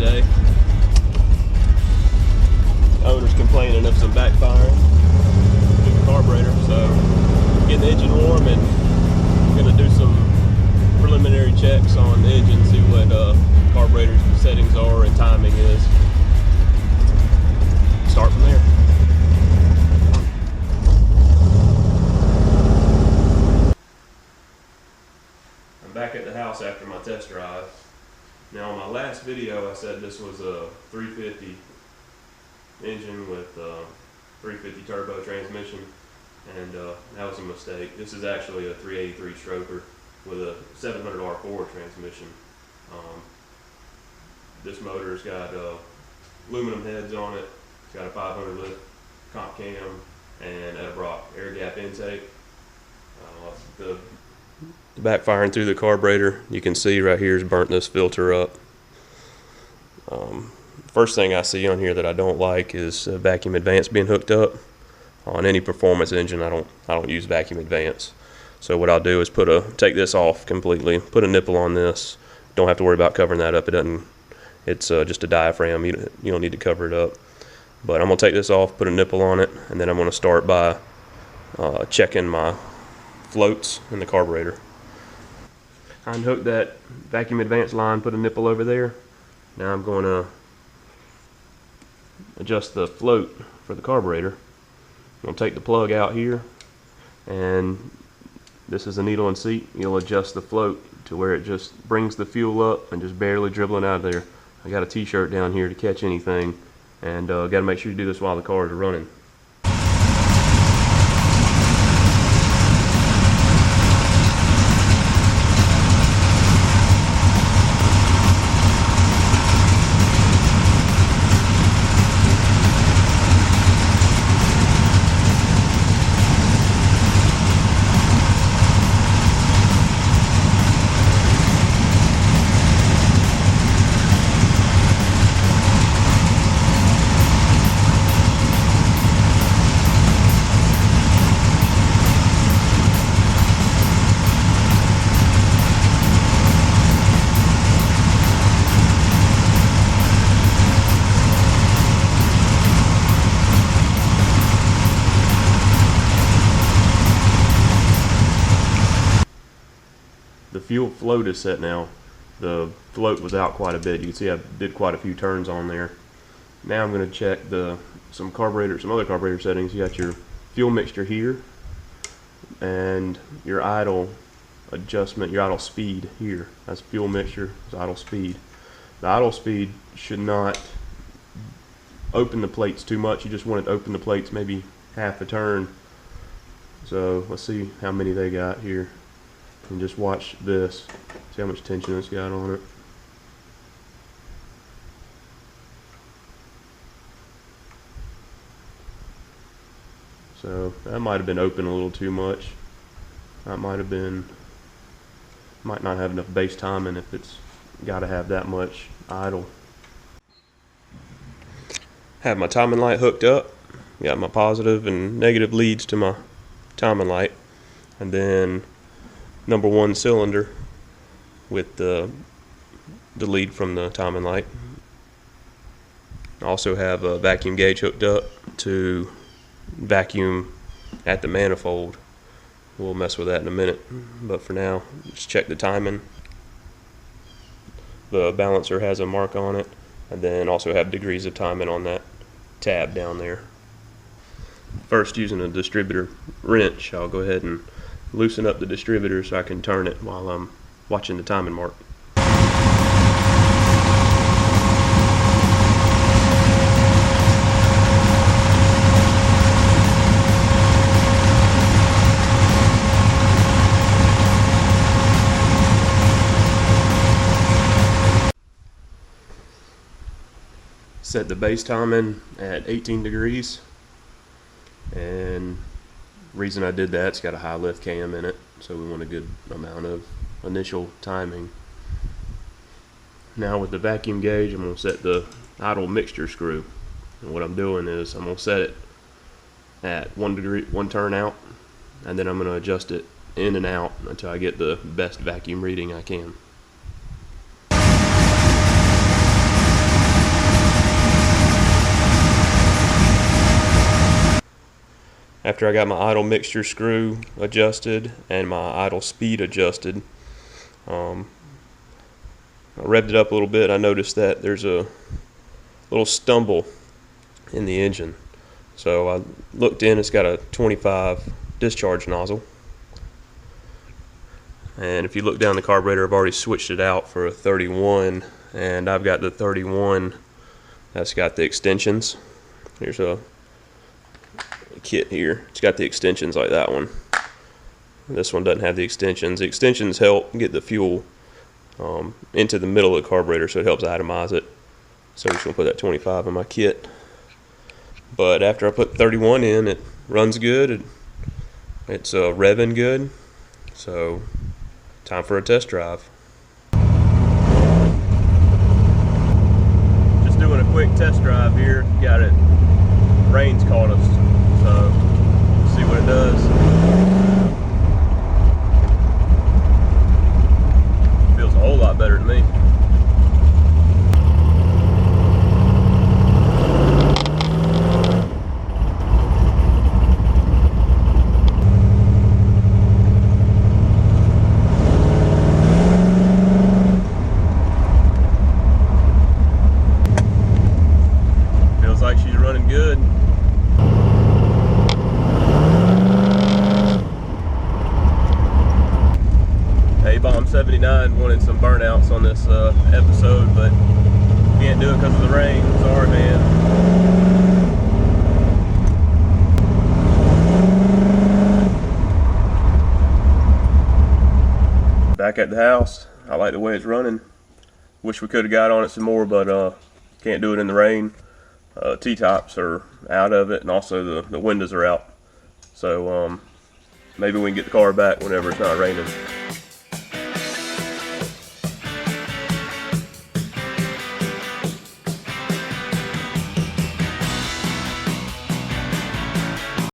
today. Owner's complaining of some backfiring through the carburetor, so getting the engine warm and gonna do some preliminary checks on the engine, see what carburetor's settings are and timing is. Start from there. I'm back at the house after my test drive. Now, in my last video, I said this was a 350 engine with 350 turbo transmission, and that was a mistake. This is actually a 383 stroker with a 700 R4 transmission. This motor's got aluminum heads on it. It's got a 500 lift comp cam and a Brock air gap intake. The backfiring through the carburetor, you can see right here is burnt this filter up. First thing I see on here that I don't like is vacuum advance being hooked up. On any performance engine, I don't use vacuum advance. So what I'll do is take this off completely, put a nipple on this. Don't have to worry about covering that up. It's just a diaphragm. You don't need to cover it up. But I'm gonna take this off, put a nipple on it, and then I'm gonna start by checking my floats in the carburetor. I unhooked that vacuum advance line, put a nipple over there. Now I'm going to adjust the float for the carburetor. I'm going to take the plug out here, and this is a needle and seat. You'll adjust the float to where it just brings the fuel up and just barely dribbling out of there. I got a t-shirt down here to catch anything, and got to make sure you do this while the cars are running. The fuel float is set now. The float was out quite a bit. You can see I did quite a few turns on there. Now I'm going to check some other carburetor settings. You got your fuel mixture here, and your idle adjustment, your idle speed here. That's fuel mixture, it's idle speed. The idle speed should not open the plates too much. You just want it to open the plates maybe half a turn. So let's see how many they got here. And just watch this. See how much tension it's got on it. So that might have been open a little too much. That might not have enough base timing if it's got to have that much idle. Have my timing light hooked up. Got my positive and negative leads to my timing light, and then number 1 cylinder with the lead from the timing light. I also have a vacuum gauge hooked up to vacuum at the manifold. We'll mess with that in a minute, but for now, just check the timing. The balancer has a mark on it, and then also have degrees of timing on that tab down there. First, using a distributor wrench, I'll go ahead and loosen up the distributor so I can turn it while I'm watching the timing mark. Set the base timing at 18 degrees, and reason I did that, it's got a high lift cam in it, so we want a good amount of initial timing. Now with the vacuum gauge, I'm going to set the idle mixture screw, and what I'm doing is I'm going to set it at 1 degree, 1 turn out, and then I'm going to adjust it in and out until I get the best vacuum reading I can. after I got my idle mixture screw adjusted and my idle speed adjusted, I revved it up a little bit. I noticed that there's a little stumble in the engine. So I looked in, it's got a 25 discharge nozzle. And if you look down the carburetor, I've already switched it out for a 31, and I've got the 31 that's got the extensions. Here's a kit here. It's got the extensions like that one. This one doesn't have the extensions. The extensions help get the fuel into the middle of the carburetor, so it helps atomize it. So I'm just going to put that 25 in my kit. But after I put 31 in, it runs good. It's revving good. So time for a test drive. Just doing a quick test drive here. Got it. Rain's caught us, so we'll see what it does. Feels a whole lot better to me. Like she's running good. Hey, Bomb 79 wanted some burnouts on this episode, but can't do it because of the rain. Sorry, man. Back at the house. I like the way it's running. Wish we could have got on it some more, but can't do it in the rain. T-tops are out of it, and also the windows are out. So maybe we can get the car back whenever it's not raining.